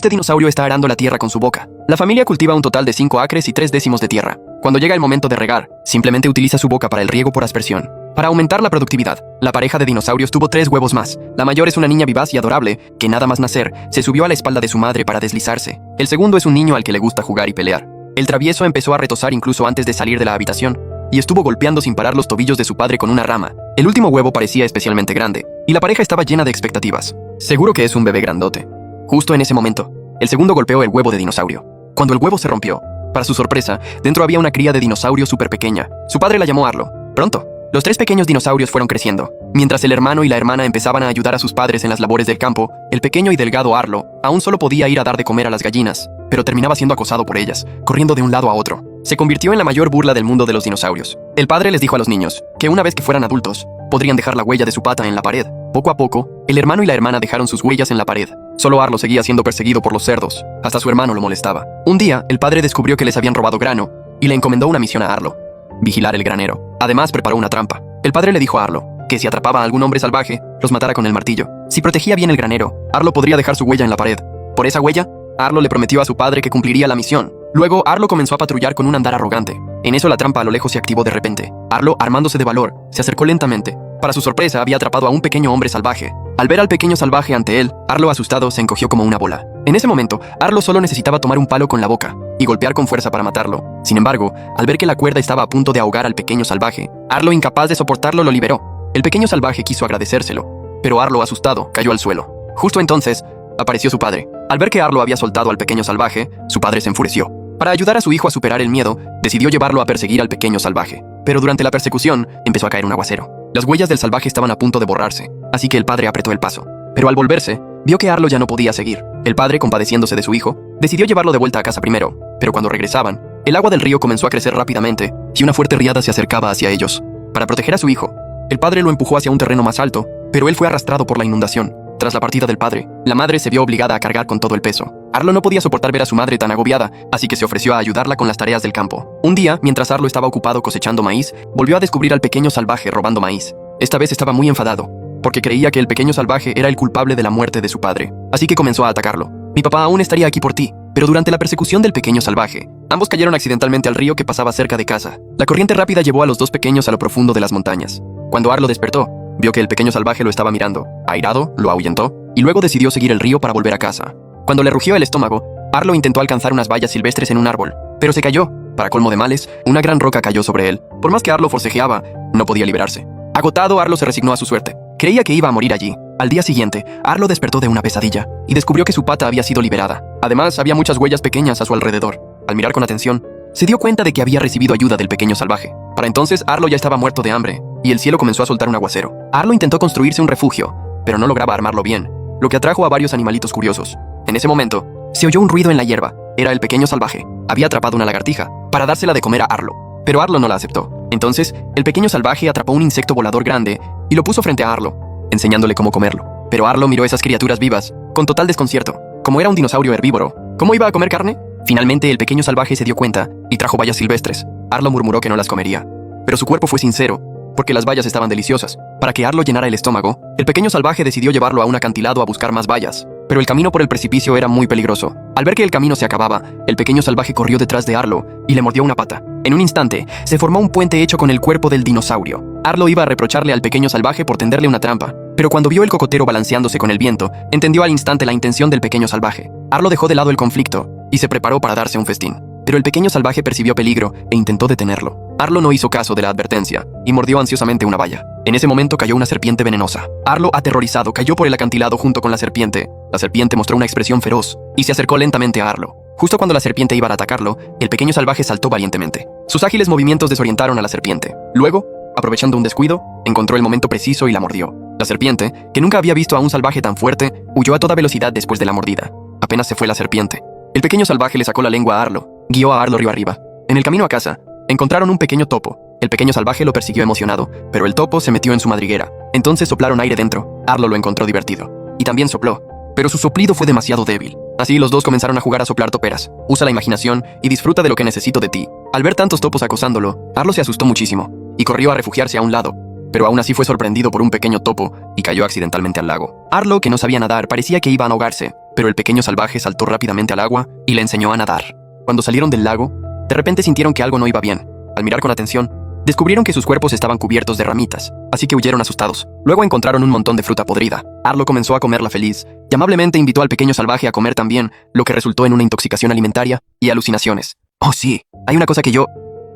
Este dinosaurio está arando la tierra con su boca. La familia cultiva un total de 5 acres y 3 décimos de tierra. Cuando llega el momento de regar, simplemente utiliza su boca para el riego por aspersión. Para aumentar la productividad, la pareja de dinosaurios tuvo 3 huevos más. La mayor es una niña vivaz y adorable, que nada más nacer, se subió a la espalda de su madre para deslizarse. El segundo es un niño al que le gusta jugar y pelear. El travieso empezó a retosar incluso antes de salir de la habitación, y estuvo golpeando sin parar los tobillos de su padre con una rama. El último huevo parecía especialmente grande, y la pareja estaba llena de expectativas. Seguro que es un bebé grandote. Justo en ese momento, el segundo golpeó el huevo de dinosaurio. Cuando el huevo se rompió, para su sorpresa, dentro había una cría de dinosaurio súper pequeña. Su padre la llamó Arlo. Pronto, los 3 pequeños dinosaurios fueron creciendo. Mientras el hermano y la hermana empezaban a ayudar a sus padres en las labores del campo, el pequeño y delgado Arlo aún solo podía ir a dar de comer a las gallinas, pero terminaba siendo acosado por ellas, corriendo de un lado a otro. Se convirtió en la mayor burla del mundo de los dinosaurios. El padre les dijo a los niños que una vez que fueran adultos, podrían dejar la huella de su pata en la pared. Poco a poco, el hermano y la hermana dejaron sus huellas en la pared. Solo Arlo seguía siendo perseguido por los cerdos. Hasta su hermano lo molestaba. Un día, el padre descubrió que les habían robado grano y le encomendó una misión a Arlo: vigilar el granero. Además, preparó una trampa. El padre le dijo a Arlo que si atrapaba a algún hombre salvaje, los matara con el martillo. Si protegía bien el granero, Arlo podría dejar su huella en la pared. Por esa huella, Arlo le prometió a su padre que cumpliría la misión. Luego, Arlo comenzó a patrullar con un andar arrogante. En eso, la trampa a lo lejos se activó de repente. Arlo, armándose de valor, se acercó lentamente. Para su sorpresa, había atrapado a un pequeño hombre salvaje. Al ver al pequeño salvaje ante él, Arlo, asustado, se encogió como una bola. En ese momento, Arlo solo necesitaba tomar un palo con la boca y golpear con fuerza para matarlo. Sin embargo, al ver que la cuerda estaba a punto de ahogar al pequeño salvaje, Arlo, incapaz de soportarlo, lo liberó. El pequeño salvaje quiso agradecérselo, pero Arlo, asustado, cayó al suelo. Justo entonces, apareció su padre. Al ver que Arlo había soltado al pequeño salvaje, su padre se enfureció. Para ayudar a su hijo a superar el miedo, decidió llevarlo a perseguir al pequeño salvaje. Pero durante la persecución, empezó a caer un aguacero. Las huellas del salvaje estaban a punto de borrarse, así que el padre apretó el paso. Pero al volverse, vio que Arlo ya no podía seguir. El padre, compadeciéndose de su hijo, decidió llevarlo de vuelta a casa primero. Pero cuando regresaban, el agua del río comenzó a crecer rápidamente y una fuerte riada se acercaba hacia ellos. Para proteger a su hijo, el padre lo empujó hacia un terreno más alto, pero él fue arrastrado por la inundación. Tras la partida del padre, la madre se vio obligada a cargar con todo el peso. Arlo no podía soportar ver a su madre tan agobiada, así que se ofreció a ayudarla con las tareas del campo. Un día, mientras Arlo estaba ocupado cosechando maíz, volvió a descubrir al pequeño salvaje robando maíz. Esta vez estaba muy enfadado, porque creía que el pequeño salvaje era el culpable de la muerte de su padre. Así que comenzó a atacarlo. Mi papá aún estaría aquí por ti. Pero durante la persecución del pequeño salvaje, ambos cayeron accidentalmente al río que pasaba cerca de casa. La corriente rápida llevó a los 2 pequeños a lo profundo de las montañas. Cuando Arlo despertó, vio que el pequeño salvaje lo estaba mirando. Airado, lo ahuyentó y luego decidió seguir el río para volver a casa. Cuando le rugió el estómago, Arlo intentó alcanzar unas bayas silvestres en un árbol, pero se cayó. Para colmo de males, una gran roca cayó sobre él. Por más que Arlo forcejeaba, no podía liberarse. Agotado, Arlo se resignó a su suerte. Creía que iba a morir allí. Al día siguiente, Arlo despertó de una pesadilla y descubrió que su pata había sido liberada. Además, había muchas huellas pequeñas a su alrededor. Al mirar con atención, se dio cuenta de que había recibido ayuda del pequeño salvaje. Para entonces, Arlo ya estaba muerto de hambre y el cielo comenzó a soltar un aguacero. Arlo intentó construirse un refugio, pero no lograba armarlo bien, lo que atrajo a varios animalitos curiosos. En ese momento, se oyó un ruido en la hierba. Era el pequeño salvaje. Había atrapado una lagartija para dársela de comer a Arlo, pero Arlo no la aceptó. Entonces, el pequeño salvaje atrapó un insecto volador grande y lo puso frente a Arlo, enseñándole cómo comerlo. Pero Arlo miró esas criaturas vivas con total desconcierto. Como era un dinosaurio herbívoro, ¿cómo iba a comer carne? Finalmente, el pequeño salvaje se dio cuenta y trajo bayas silvestres. Arlo murmuró que no las comería, pero su cuerpo fue sincero, porque las bayas estaban deliciosas. Para que Arlo llenara el estómago, el pequeño salvaje decidió llevarlo a un acantilado a buscar más bayas. Pero el camino por el precipicio era muy peligroso. Al ver que el camino se acababa, el pequeño salvaje corrió detrás de Arlo y le mordió una pata. En un instante, se formó un puente hecho con el cuerpo del dinosaurio. Arlo iba a reprocharle al pequeño salvaje por tenderle una trampa, pero cuando vio el cocotero balanceándose con el viento, entendió al instante la intención del pequeño salvaje. Arlo dejó de lado el conflicto y se preparó para darse un festín. Pero el pequeño salvaje percibió peligro e intentó detenerlo. Arlo no hizo caso de la advertencia y mordió ansiosamente una valla. En ese momento cayó una serpiente venenosa. Arlo, aterrorizado, cayó por el acantilado junto con la serpiente. La serpiente mostró una expresión feroz y se acercó lentamente a Arlo. Justo cuando la serpiente iba a atacarlo, el pequeño salvaje saltó valientemente. Sus ágiles movimientos desorientaron a la serpiente. Luego, aprovechando un descuido, encontró el momento preciso y la mordió. La serpiente, que nunca había visto a un salvaje tan fuerte, huyó a toda velocidad después de la mordida. Apenas se fue la serpiente, el pequeño salvaje le sacó la lengua a Arlo. Guió a Arlo río arriba. En el camino a casa, encontraron un pequeño topo. El pequeño salvaje lo persiguió emocionado, pero el topo se metió en su madriguera. Entonces soplaron aire dentro. Arlo lo encontró divertido y también sopló, pero su soplido fue demasiado débil. Así los dos comenzaron a jugar a soplar toperas. Usa la imaginación y disfruta de lo que necesito de ti. Al ver tantos topos acosándolo, Arlo se asustó muchísimo y corrió a refugiarse a un lado, pero aún así fue sorprendido por un pequeño topo y cayó accidentalmente al lago. Arlo, que no sabía nadar, parecía que iba a ahogarse, pero el pequeño salvaje saltó rápidamente al agua y le enseñó a nadar. Cuando salieron del lago, de repente sintieron que algo no iba bien. Al mirar con atención, descubrieron que sus cuerpos estaban cubiertos de ramitas, así que huyeron asustados. Luego encontraron un montón de fruta podrida. Arlo comenzó a comerla feliz y amablemente invitó al pequeño salvaje a comer también, lo que resultó en una intoxicación alimentaria y alucinaciones. Oh sí, hay una cosa que yo...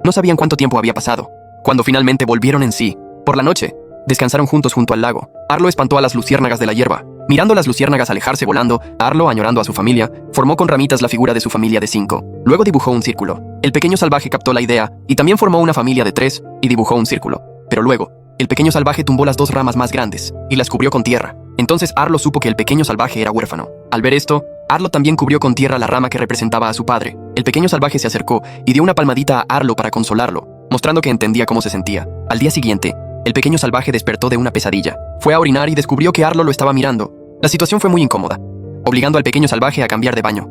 No sabían cuánto tiempo había pasado. Cuando finalmente volvieron en sí, por la noche, descansaron juntos junto al lago. Arlo espantó a las luciérnagas de la hierba. Mirando las luciérnagas alejarse volando, Arlo, añorando a su familia, formó con ramitas la figura de su familia de 5. Luego dibujó un círculo. El pequeño salvaje captó la idea y también formó una familia de 3 y dibujó un círculo. Pero luego, el pequeño salvaje tumbó las 2 ramas más grandes y las cubrió con tierra. Entonces Arlo supo que el pequeño salvaje era huérfano. Al ver esto, Arlo también cubrió con tierra la rama que representaba a su padre. El pequeño salvaje se acercó y dio una palmadita a Arlo para consolarlo, mostrando que entendía cómo se sentía. Al día siguiente, el pequeño salvaje despertó de una pesadilla. Fue a orinar y descubrió que Arlo lo estaba mirando. La situación fue muy incómoda, obligando al pequeño salvaje a cambiar de baño.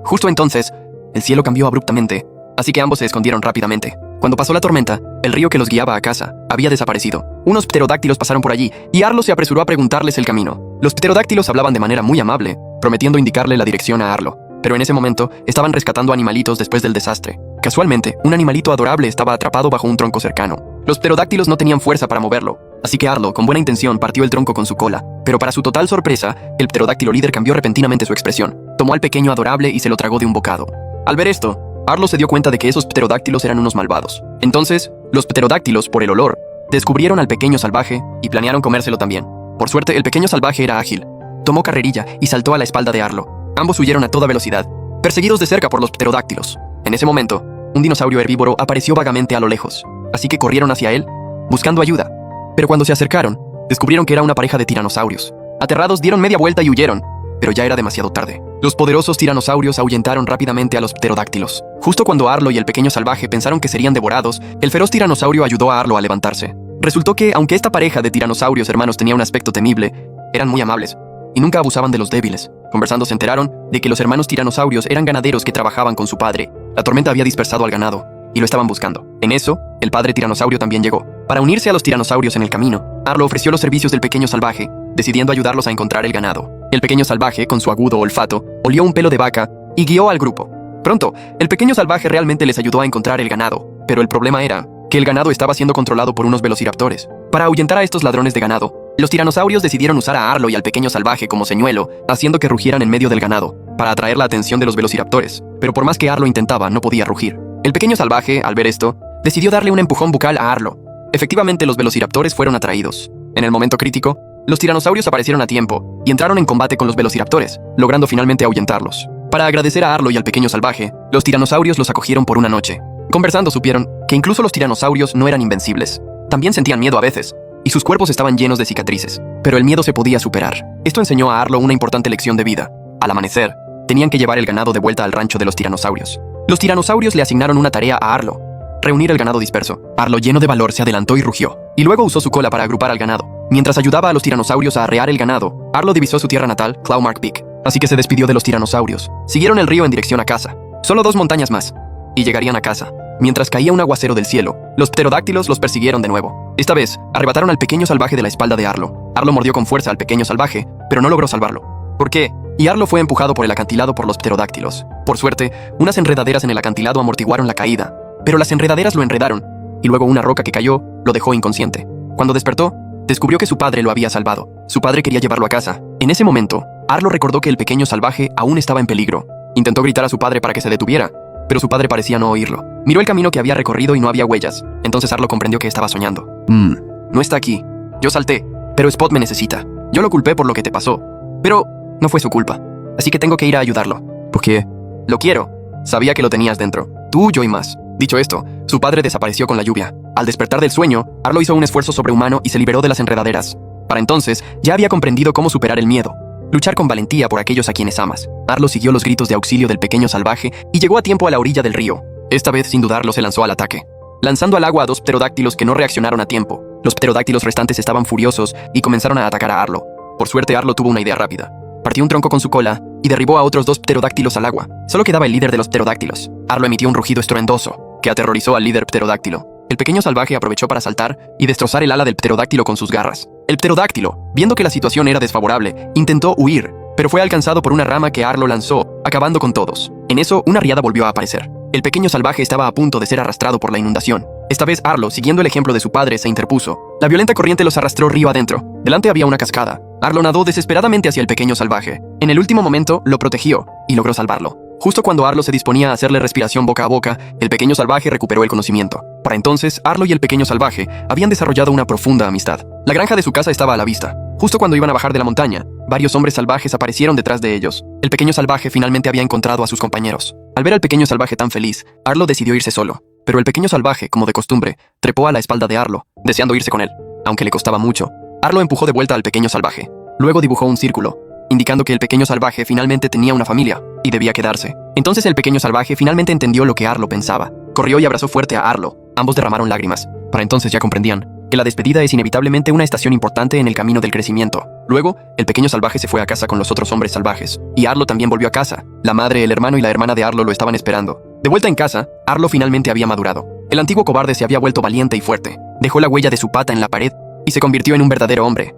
Justo entonces, el cielo cambió abruptamente, así que ambos se escondieron rápidamente. Cuando pasó la tormenta, el río que los guiaba a casa había desaparecido. Unos pterodáctilos pasaron por allí y Arlo se apresuró a preguntarles el camino. Los pterodáctilos hablaban de manera muy amable, prometiendo indicarle la dirección a Arlo. Pero en ese momento, estaban rescatando animalitos después del desastre. Casualmente, un animalito adorable estaba atrapado bajo un tronco cercano. Los pterodáctilos no tenían fuerza para moverlo, así que Arlo, con buena intención, partió el tronco con su cola. Pero para su total sorpresa, el pterodáctilo líder cambió repentinamente su expresión. Tomó al pequeño adorable y se lo tragó de un bocado. Al ver esto, Arlo se dio cuenta de que esos pterodáctilos eran unos malvados. Entonces, los pterodáctilos, por el olor, descubrieron al pequeño salvaje y planearon comérselo también. Por suerte, el pequeño salvaje era ágil. Tomó carrerilla y saltó a la espalda de Arlo. Ambos huyeron a toda velocidad, perseguidos de cerca por los pterodáctilos. En ese momento, un dinosaurio herbívoro apareció vagamente a lo lejos, así que corrieron hacia él, buscando ayuda. Pero cuando se acercaron, descubrieron que era una pareja de tiranosaurios. Aterrados, dieron media vuelta y huyeron, pero ya era demasiado tarde. Los poderosos tiranosaurios ahuyentaron rápidamente a los pterodáctilos. Justo cuando Arlo y el pequeño salvaje pensaron que serían devorados, el feroz tiranosaurio ayudó a Arlo a levantarse. Resultó que, aunque esta pareja de tiranosaurios hermanos tenía un aspecto temible, eran muy amables y nunca abusaban de los débiles. Conversando se enteraron de que los hermanos tiranosaurios eran ganaderos que trabajaban con su padre. La tormenta había dispersado al ganado y lo estaban buscando. En eso, el padre tiranosaurio también llegó. Para unirse a los tiranosaurios en el camino, Arlo ofreció los servicios del pequeño salvaje, decidiendo ayudarlos a encontrar el ganado. El pequeño salvaje, con su agudo olfato, olió un pelo de vaca y guió al grupo. Pronto, el pequeño salvaje realmente les ayudó a encontrar el ganado, pero el problema era que el ganado estaba siendo controlado por unos velociraptores. Para ahuyentar a estos ladrones de ganado, los tiranosaurios decidieron usar a Arlo y al pequeño salvaje como señuelo, haciendo que rugieran en medio del ganado, para atraer la atención de los velociraptores. Pero por más que Arlo intentaba, no podía rugir. El pequeño salvaje, al ver esto, decidió darle un empujón bucal a Arlo. Efectivamente, los velociraptores fueron atraídos. En el momento crítico, los tiranosaurios aparecieron a tiempo y entraron en combate con los velociraptores, logrando finalmente ahuyentarlos. Para agradecer a Arlo y al pequeño salvaje, los tiranosaurios los acogieron por una noche. Conversando supieron que incluso los tiranosaurios no eran invencibles. También sentían miedo a veces, y sus cuerpos estaban llenos de cicatrices. Pero el miedo se podía superar. Esto enseñó a Arlo una importante lección de vida. Al amanecer, tenían que llevar el ganado de vuelta al rancho de los tiranosaurios. Los tiranosaurios le asignaron una tarea a Arlo: reunir el ganado disperso. Arlo, lleno de valor, se adelantó y rugió, y luego usó su cola para agrupar al ganado. Mientras ayudaba a los tiranosaurios a arrear el ganado, Arlo divisó su tierra natal, Clawmark Peak, así que se despidió de los tiranosaurios. Siguieron el río en dirección a casa. Solo 2 montañas más, y llegarían a casa. Mientras caía un aguacero del cielo, los pterodáctilos los persiguieron de nuevo. Esta vez, arrebataron al pequeño salvaje de la espalda de Arlo. Arlo mordió con fuerza al pequeño salvaje, pero no logró salvarlo. ¿Por qué? Y Arlo fue empujado por el acantilado por los pterodáctilos. Por suerte, unas enredaderas en el acantilado amortiguaron la caída, pero las enredaderas lo enredaron, y luego una roca que cayó lo dejó inconsciente. Cuando despertó, descubrió que su padre lo había salvado. Su padre quería llevarlo a casa. En ese momento, Arlo recordó que el pequeño salvaje aún estaba en peligro. Intentó gritar a su padre para que se detuviera, pero su padre parecía no oírlo. Miró el camino que había recorrido y no había huellas. Entonces Arlo comprendió que estaba soñando. No está aquí. Yo salté, pero Spot me necesita. Yo lo culpé por lo que te pasó, pero no fue su culpa. Así que tengo que ir a ayudarlo. ¿Por qué? Lo quiero. Sabía que lo tenías dentro. Tú, yo y más. Dicho esto, su padre desapareció con la lluvia. Al despertar del sueño, Arlo hizo un esfuerzo sobrehumano y se liberó de las enredaderas. Para entonces, ya había comprendido cómo superar el miedo. Luchar con valentía por aquellos a quienes amas. Arlo siguió los gritos de auxilio del pequeño salvaje y llegó a tiempo a la orilla del río. Esta vez, sin dudarlo, se lanzó al ataque, lanzando al agua a 2 pterodáctilos que no reaccionaron a tiempo. Los pterodáctilos restantes estaban furiosos y comenzaron a atacar a Arlo. Por suerte, Arlo tuvo una idea rápida. Partió un tronco con su cola y derribó a otros 2 pterodáctilos al agua. Solo quedaba el líder de los pterodáctilos. Arlo emitió un rugido estruendoso que aterrorizó al líder pterodáctilo. El pequeño salvaje aprovechó para saltar y destrozar el ala del pterodáctilo con sus garras. El pterodáctilo, viendo que la situación era desfavorable, intentó huir, pero fue alcanzado por una rama que Arlo lanzó, acabando con todos. En eso, una riada volvió a aparecer. El pequeño salvaje estaba a punto de ser arrastrado por la inundación. Esta vez Arlo, siguiendo el ejemplo de su padre, se interpuso. La violenta corriente los arrastró río adentro. Delante había una cascada. Arlo nadó desesperadamente hacia el pequeño salvaje. En el último momento, lo protegió y logró salvarlo. Justo cuando Arlo se disponía a hacerle respiración boca a boca, el pequeño salvaje recuperó el conocimiento. Para entonces, Arlo y el pequeño salvaje habían desarrollado una profunda amistad. La granja de su casa estaba a la vista. Justo cuando iban a bajar de la montaña, varios hombres salvajes aparecieron detrás de ellos. El pequeño salvaje finalmente había encontrado a sus compañeros. Al ver al pequeño salvaje tan feliz, Arlo decidió irse solo. Pero el pequeño salvaje, como de costumbre, trepó a la espalda de Arlo, deseando irse con él. Aunque le costaba mucho, Arlo empujó de vuelta al pequeño salvaje. Luego dibujó un círculo, indicando que el pequeño salvaje finalmente tenía una familia y debía quedarse. Entonces el pequeño salvaje finalmente entendió lo que Arlo pensaba. Corrió y abrazó fuerte a Arlo. Ambos derramaron lágrimas. Para entonces ya comprendían que la despedida es inevitablemente una estación importante en el camino del crecimiento. Luego, el pequeño salvaje se fue a casa con los otros hombres salvajes, y Arlo también volvió a casa. La madre, el hermano y la hermana de Arlo lo estaban esperando. De vuelta en casa, Arlo finalmente había madurado. El antiguo cobarde se había vuelto valiente y fuerte. Dejó la huella de su pata en la pared y se convirtió en un verdadero hombre.